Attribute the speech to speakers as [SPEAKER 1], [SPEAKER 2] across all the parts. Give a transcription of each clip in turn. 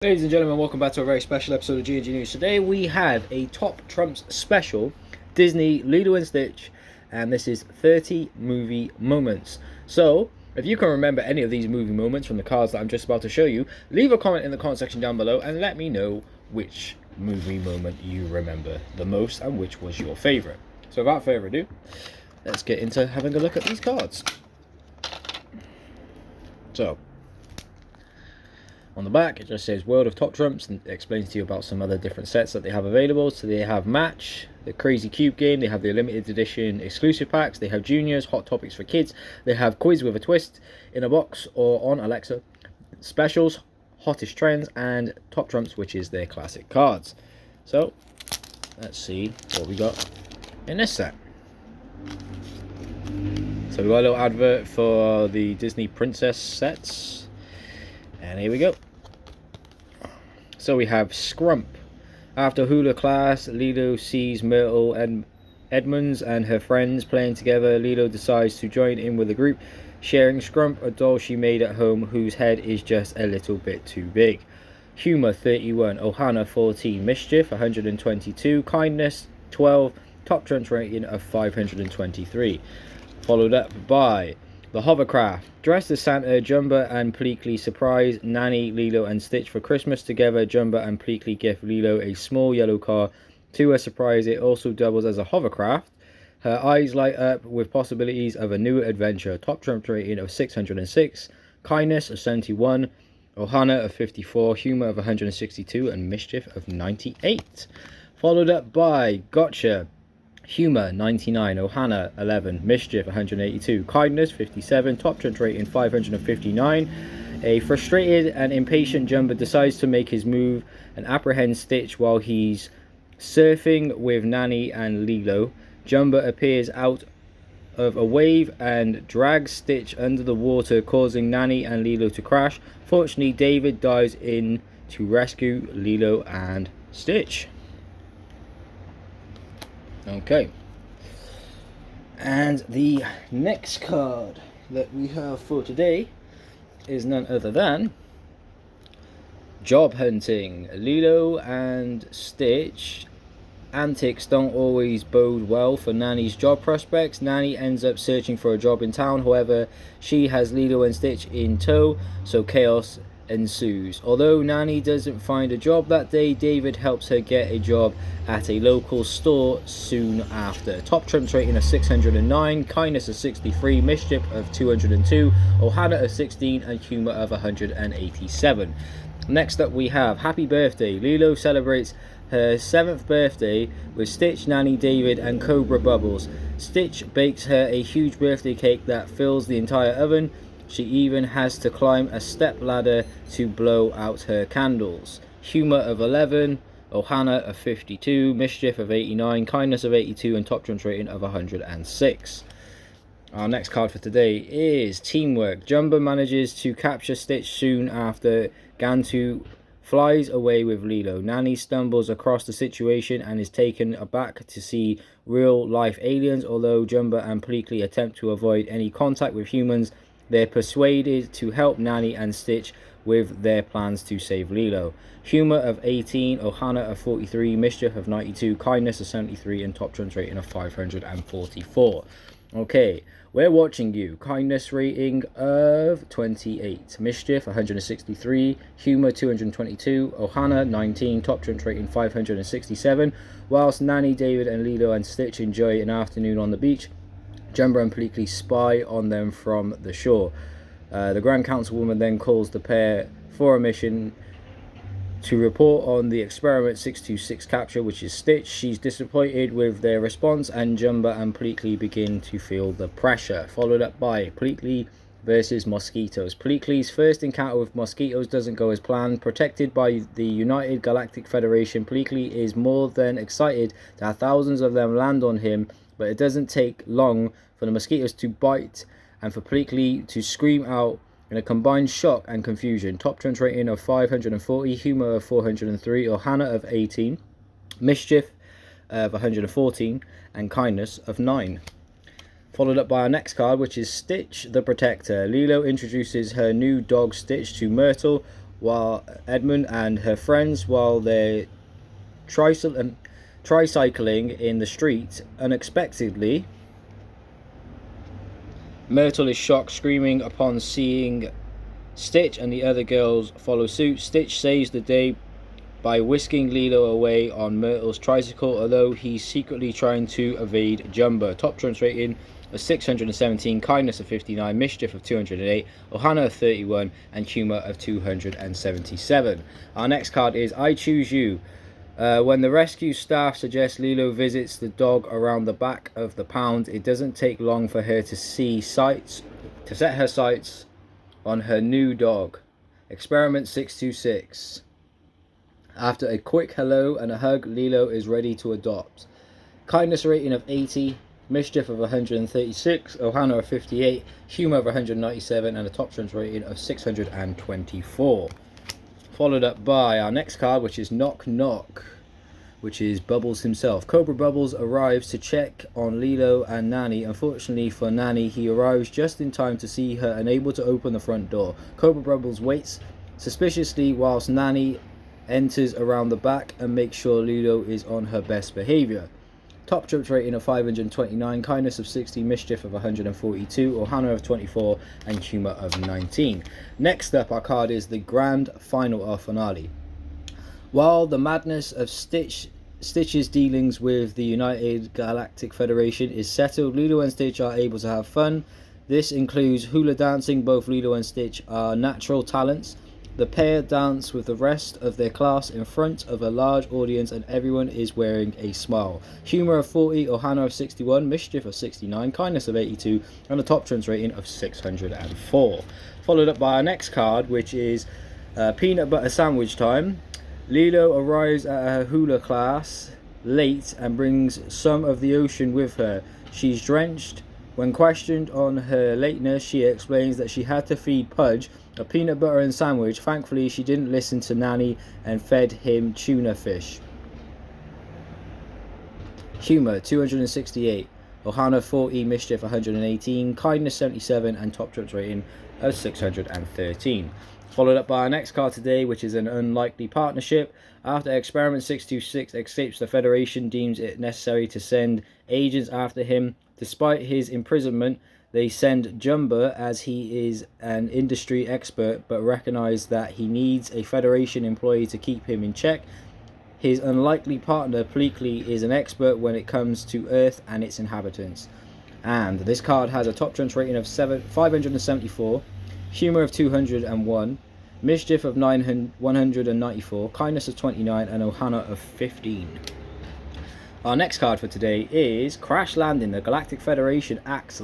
[SPEAKER 1] Ladies and gentlemen, welcome back to a very special episode of G&G News. Today we have a Top Trumps special, Disney Lilo and Stitch, and this is 30 movie moments. So, if you can remember any of these movie moments from the cards that I'm just about to show you, leave a comment in the comment section down below and let me know which movie moment you remember the most and which was your favourite. So without further ado, let's get into having a look at these cards. So, on the back, it just says World of Top Trumps and it explains to you about some other different sets that they have available. So they have Match, the Crazy Cube game, they have the limited edition exclusive packs, they have Juniors, Hot Topics for Kids, they have Quiz with a Twist, in a box or on Alexa, Specials, Hottest Trends, and Top Trumps, which is their classic cards. So, let's see what we got in this set. So we got a little advert for the Disney Princess sets, and here we go. So we have Scrump. After hula class, Lilo sees Myrtle and Edmonds and her friends playing together. Lilo decides to join in with the group, sharing Scrump, a doll she made at home whose head is just a little bit too big. Humor 31, Ohana 14, Mischief 122, Kindness 12, Top Trumps rating of 523. Followed up by the Hovercraft. Dressed as Santa, Jumba and Pleakley surprise Nanny, Lilo and Stitch for Christmas together. Jumba and Pleakley gift Lilo a small yellow car. To her surprise, it also doubles as a hovercraft. Her eyes light up with possibilities of a new adventure. Top Trump rating of 606. Kindness of 71. Ohana of 54. Humor of 162. And Mischief of 98. Followed up by Gotcha. Humor 99, Ohana 11, Mischief 182, Kindness 57, Top Trumps rating 559. A frustrated and impatient Jumba decides to make his move and apprehend Stitch while he's surfing with Nanny and Lilo. Jumba appears out of a wave and drags Stitch under the water, causing Nanny and Lilo to crash. Fortunately, David dives in to rescue Lilo and Stitch. Okay, and the next card that we have for today is none other than Job Hunting. Lilo and Stitch antics don't always bode well for Nanny's job prospects. Nanny ends up searching for a job in town, however she has Lilo and Stitch in tow, so chaos ensues. Although Nanny doesn't find a job that day, David helps her get a job at a local store soon after. Top Trumps rating of 609, Kindness of 63, Mischief of 202, Ohana of 16, and Humor of 187. Next up we have Happy Birthday. Lilo celebrates her 7th birthday with Stitch, Nanny, David, and Cobra Bubbles. Stitch bakes her a huge birthday cake that fills the entire oven. She even has to climb a step ladder to blow out her candles. Humor of 11, Ohana of 52, Mischief of 89, Kindness of 82, and Top Trumps rating of 106. Our next card for today is Teamwork. Jumba manages to capture Stitch soon after Gantu flies away with Lilo. Nanny stumbles across the situation and is taken aback to see real-life aliens. Although Jumba and Pleakley attempt to avoid any contact with humans, they're persuaded to help Nanny and Stitch with their plans to save Lilo. Humor of 18, Ohana of 43, Mischief of 92, Kindness of 73, and Top Trumps rating of 544. Okay, we're watching you. Kindness rating of 28, Mischief 163, Humor 222, Ohana 19, Top Trumps rating 567. Whilst Nanny, David, and Lilo and Stitch enjoy an afternoon on the beach, Jumba and Pleakley spy on them from the shore. The Grand Councilwoman then calls the pair for a mission to report on the Experiment 626 capture, which is Stitch. She's disappointed with their response, and Jumba and Pleakley begin to feel the pressure. Followed up by Pleakley versus Mosquitoes. Pleakley's first encounter with mosquitoes doesn't go as planned. Protected by the United Galactic Federation, Pleakley is more than excited to have thousands of them land on him, but it doesn't take long for the mosquitoes to bite and for Pleakley to scream out in a combined shock and confusion. Top Trumps rating of 540, Humor of 403, Ohana of 18, Mischief of 114, and Kindness of 9. Followed up by our next card, which is Stitch the Protector. Lilo introduces her new dog Stitch to Myrtle while Edmund and her friends, while they're tricycling in the street, unexpectedly, Myrtle is shocked, screaming upon seeing Stitch, and the other girls follow suit. Stitch saves the day by whisking Lilo away on Myrtle's tricycle, although he's secretly trying to evade Jumbo. Top Trumps rating of 617, kindness of 59, mischief of 208, Ohana of 31, and humour of 277. Our next card is I Choose You. When the rescue staff suggests Lilo visits the dog around the back of the pound, it doesn't take long for her to set her sights on her new dog. Experiment 626. After a quick hello and a hug, Lilo is ready to adopt. Kindness rating of 80, mischief of 136, Ohana of 58, humour of 197, and a top trumps rating of 624. Followed up by our next card, which is Knock Knock, which is Bubbles himself. Cobra Bubbles arrives to check on Lilo and Nanny. Unfortunately for Nanny, he arrives just in time to see her unable to open the front door. Cobra Bubbles waits suspiciously whilst Nanny enters around the back and makes sure Lilo is on her best behaviour. Top trumps rating of 529, kindness of 60, mischief of 142, Ohana of 24, and humour of 19. Next up, our card is the grand final or finale. While the madness of Stitch's dealings with the United Galactic Federation is settled, Lilo and Stitch are able to have fun. This includes hula dancing. Both Lilo and Stitch are natural talents. The pair dance with the rest of their class in front of a large audience, and everyone is wearing a smile. Humour of 40, Ohana of 61, mischief of 69, kindness of 82, and a top trumps rating of 604. Followed up by our next card, which is peanut butter sandwich time. Lilo arrives at her hula class late and brings some of the ocean with her. She's drenched. When questioned on her lateness, she explains that she had to feed Pudge a peanut butter and sandwich. Thankfully, she didn't listen to Nanny and fed him tuna fish. Humour 268, Ohana 40, mischief 118, kindness 77, and top trumps rating of 613. Followed up by our next card today, which is an unlikely partnership. After Experiment 626 escapes, the Federation deems it necessary to send agents after him. Despite his imprisonment, they send Jumbo as he is an industry expert, but recognize that he needs a Federation employee to keep him in check. His unlikely partner, Pleakley, is an expert when it comes to Earth and its inhabitants. And this card has a top trumps rating of 574, humour of 201, mischief of 194, kindness of 29, and Ohana of 15. Our next card for today is Crash Landing. The Galactic Federation acts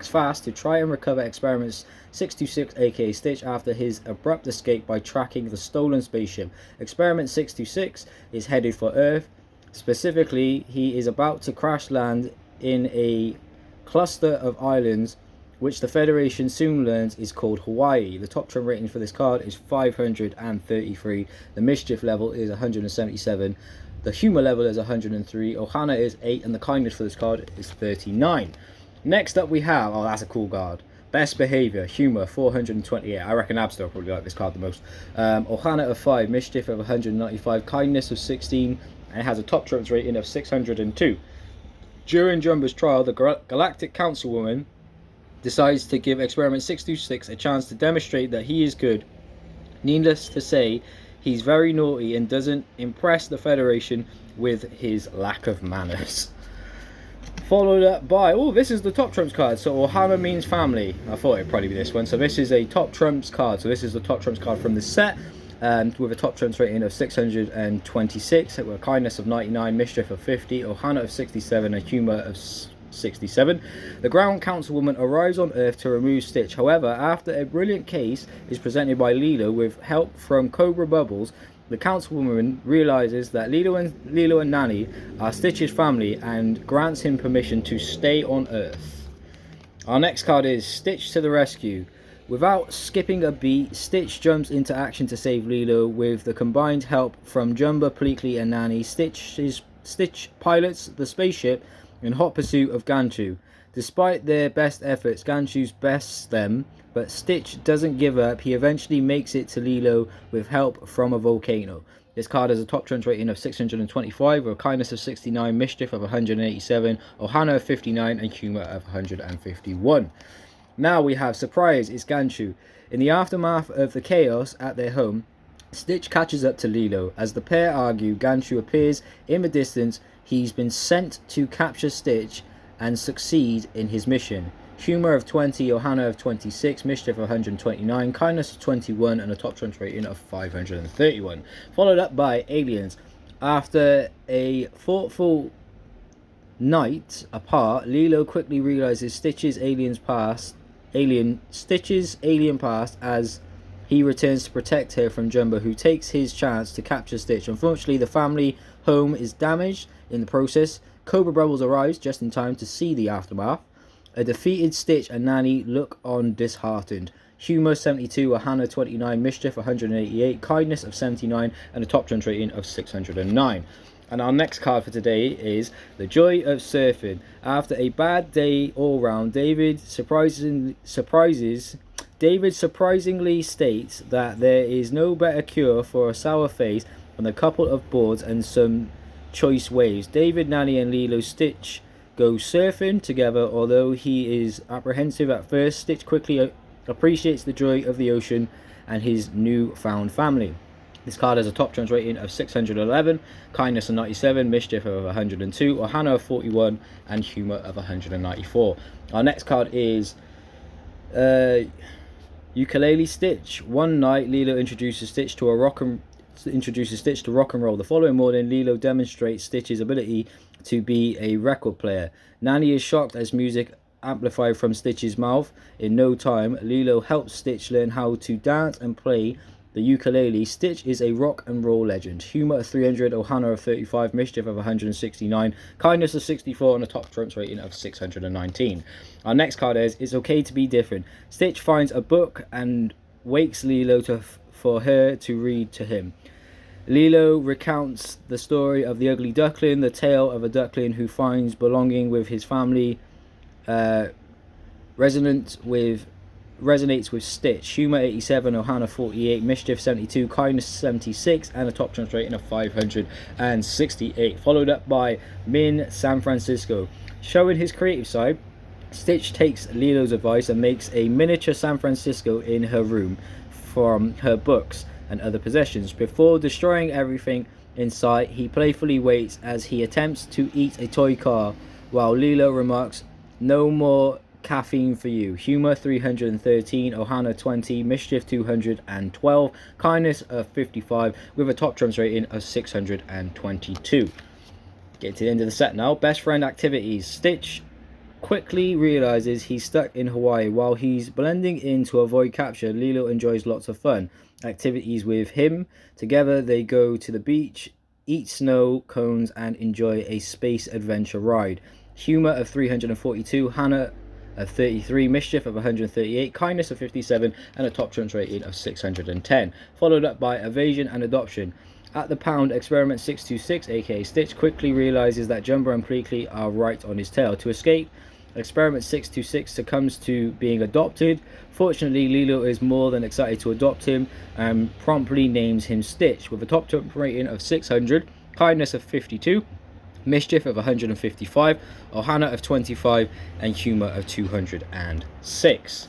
[SPEAKER 1] fast to try and recover Experiments 626, aka Stitch, after his abrupt escape by tracking the stolen spaceship. Experiment 626 is headed for Earth. Specifically, he is about to crash land in a cluster of islands, which the Federation soon learns is called Hawaii. The top trump rating for this card is 533. The mischief level is 177. The humour level is 103, Ohana is 8, and the kindness for this card is 39. Next up we have, oh that's a cool card, Best Behaviour, humour 428. I reckon Abster will probably like this card the most. Ohana of 5, mischief of 195, kindness of 16, and it has a top trumps rating of 602. During Jumbo's trial, the Galactic Councilwoman decides to give Experiment 626 a chance to demonstrate that he is good. Needless to say, he's very naughty and doesn't impress the Federation with his lack of manners. Followed up by, oh, this is the top trumps card. So Ohana means family. I thought it'd probably be this one. So this is a top trumps card. So this is the top trumps card from the set, with a top trumps rating of 626, with a kindness of 99, mischief of 50, Ohana of 67, and humour of 67. The ground councilwoman arrives on Earth to remove Stitch. However, after a brilliant case is presented by Lilo with help from Cobra Bubbles, the councilwoman realizes that Lilo and Nanny are Stitch's family and grants him permission to stay on Earth. Our next card is Stitch to the Rescue. Without skipping a beat, Stitch jumps into action to save Lilo. With the combined help from Jumbo, Pleakley, and Nanny, Stitch pilots the spaceship in hot pursuit of Gantu. Despite their best efforts, Gantu bests them, but Stitch doesn't give up. He eventually makes it to Lilo with help from a volcano. This card has a top trumps rating of 625, with a kindness of 69, mischief of 187, ohana of 59, and humor of 151. Now we have surprise, it's Ganshu. In the aftermath of the chaos at their home, Stitch catches up to Lilo. As the pair argue, Ganshu appears in the distance. He's been sent to capture Stitch and succeed in his mission. Humor of 20, ohana of 26, mischief of 129, kindness of 21, and a top trumps rating of 531. Followed up by aliens. After a thoughtful night apart, Lilo quickly realizes Stitch's alien past as he returns to protect her from Jumbo, who takes his chance to capture Stitch. Unfortunately, the family home is damaged in the process. Cobra Bubbles arrives just in time to see the aftermath. A defeated Stitch and Nanny look on disheartened. Humor 72, ohana 29, mischief 188, kindness of 79, and a top trumps rating of 609. And our next card for today is The Joy of Surfing. After a bad day all round, David surprisingly states that there is no better cure for a sour face than a couple of boards and some choice waves. David, Nanny, and Lilo Stitch go surfing together. Although he is apprehensive at first, Stitch quickly appreciates the joy of the ocean and his newfound family. This card has a top trumps rating of 611, kindness of 97, mischief of 102, ohana of 41, and humor of 194. Our next card is Ukulele Stitch. One night, Lilo introduces Stitch to rock and roll. The following morning, Lilo demonstrates Stitch's ability to be a record player. Nanny is shocked as music amplified from Stitch's mouth. In no time, Lilo helps Stitch learn how to dance and play the ukulele. Stitch is a rock and roll legend. Humor of 300, ohana of 35, mischief of 169, kindness of 64, and a top trumps rating of 619. Our next card is It's Okay to Be Different. Stitch finds a book and wakes Lilo for her to read to him. Lilo recounts the story of the ugly duckling, the tale of a duckling who finds belonging with his family, resonates with Stitch. Humor 87, ohana 48, mischief 72, kindness 76, and a top trumps rating of 568. Followed up by Min San Francisco. Showing his creative side, Stitch takes Lilo's advice and makes a miniature San Francisco in her room from her books and other possessions. Before destroying everything in sight, he playfully waits as he attempts to eat a toy car, while Lilo remarks, "No more caffeine for you." Humor 313, ohana 20, mischief 212, kindness of 55, with a top trumps rating of 622. Get to the end of the set now. Best friend activities. Stitch quickly realizes he's stuck in Hawaii. While he's blending in to avoid capture, Lilo enjoys lots of fun activities with him. Together they go to the beach, eat snow cones, and enjoy a space adventure ride. Humor of 342, Hannah of 33, mischief of 138, kindness of 57, and a top trumps rating of 610. Followed up by evasion and adoption. At the pound, experiment 626, aka Stitch, quickly realizes that Jumbo and Pleakley are right on his tail. To escape, experiment 626 succumbs to being adopted. Fortunately, Lilo is more than excited to adopt him and promptly names him Stitch, with a top trump rating of 600, kindness of 52, mischief of 155, ohana of 25, and humor of 206.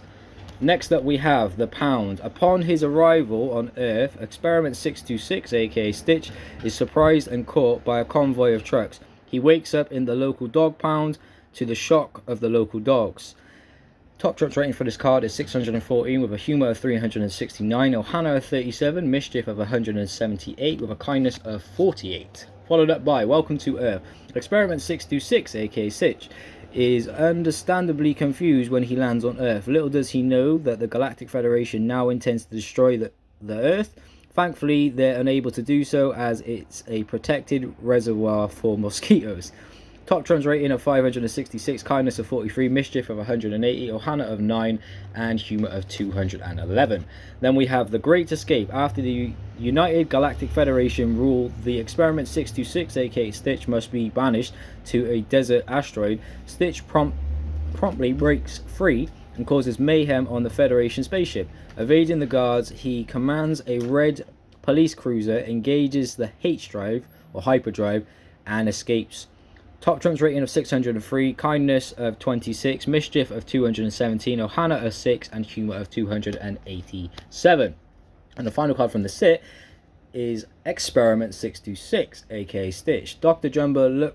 [SPEAKER 1] Next up we have the Pound. Upon his arrival on Earth, experiment 626, aka Stitch, is surprised and caught by a convoy of trucks. He wakes up in the local dog pound to the shock of the local dogs. Top trumps rating for this card is 614, with a humor of 369, ohana of 37, mischief of 178, with a kindness of 48. Followed up by Welcome to Earth. Experiment 626, aka Stitch, is understandably confused when he lands on Earth. Little does he know that the Galactic Federation now intends to destroy the Earth. Thankfully, they're unable to do so, as it's a protected reservoir for mosquitoes. Top trumps rating of 566, kindness of 43, mischief of 180, ohana of 9, and humor of 211. Then we have The Great Escape. After the United Galactic Federation rule, the experiment 626, aka Stitch, must be banished to a desert asteroid. Stitch promptly breaks free and causes mayhem on the Federation spaceship. Evading the guards, he commands a red police cruiser, engages the H drive or hyperdrive, and escapes. Top Trump's rating of 603, kindness of 26, mischief of 217, ohana of 6, and humor of 287. And the final card from the set is Experiment 626, aka Stitch. Dr. Jumbo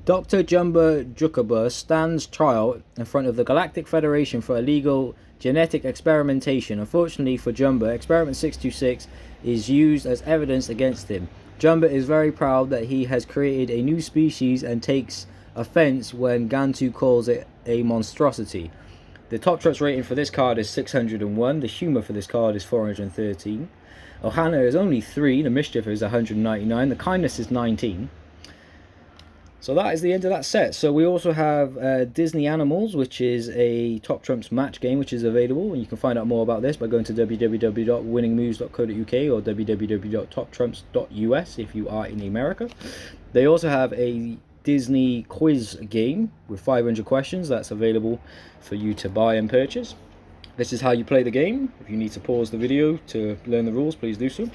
[SPEAKER 1] Jukuba stands trial in front of the Galactic Federation for illegal genetic experimentation. Unfortunately for Jumbo, Experiment 626 is used as evidence against him. Jumbo is very proud that he has created a new species and takes offense when Gantu calls it a monstrosity. The Top Trumps rating for this card is 601. The humor for this card is 413. Ohana is only 3. The mischief is 199. The kindness is 19. So that is the end of that set. So we also have Disney Animals, which is a Top Trumps match game, which is available. And you can find out more about this by going to www.winningmoves.co.uk or www.toptrumps.us if you are in America. They also have a Disney quiz game with 500 questions that's available for you to buy and purchase. This is how you play the game. If you need to pause the video to learn the rules, please do so.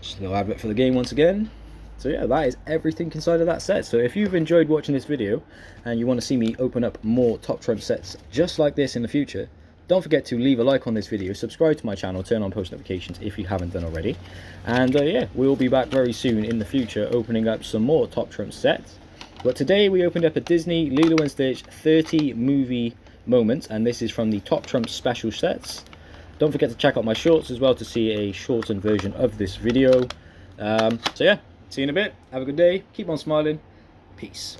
[SPEAKER 1] Just a little advert for the game once again. So yeah, that is everything inside of that set. So if you've enjoyed watching this video and you want to see me open up more Top Trump sets just like this in the future, don't forget to leave a like on this video, subscribe to my channel, turn on post notifications if you haven't done already. And yeah, we'll be back very soon in the future opening up some more Top Trump sets. But today we opened up a Disney Lilo and Stitch 30 movie moments, and this is from the Top Trump special sets. Don't forget to check out my shorts as well to see a shortened version of this video. So yeah, see you in a bit. Have a good day. Keep on smiling. Peace.